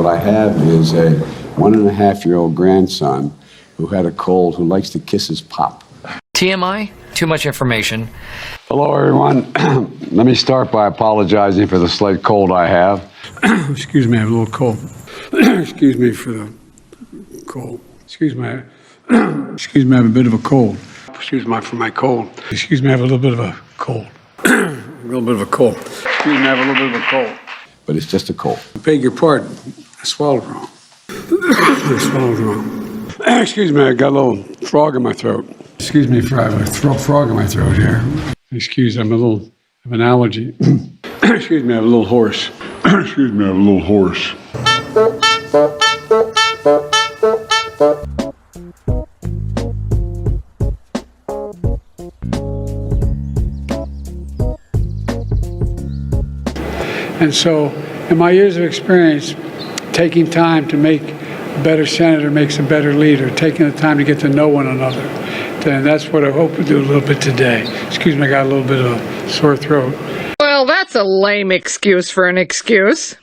What I have is a 1.5-year-old grandson who had a cold who likes to kiss his pop. TMI? Too much information. Hello, everyone. Let me start by apologizing for the slight cold I have. Excuse me, I have a little cold. Excuse me for the cold. Excuse me, I have a bit of a cold. Excuse me for my cold. Excuse me, I have a little bit of a cold. A little bit of a cold. Excuse me, I have a little bit of a cold. But it's just a cold. I beg your pardon. I swallowed wrong. I swallowed wrong. Excuse me, I got a little frog in my throat. Excuse me for I have a frog in my throat here. Excuse, I have an allergy. Excuse me, I have a little hoarse. Excuse me, I have a little hoarse. And so, in my years of experience, taking time to make a better senator makes a better leader, taking the time to get to know one another. And that's what I hope to do a little bit today. Excuse me, I got a little bit of a sore throat. Well, that's a lame excuse for an excuse.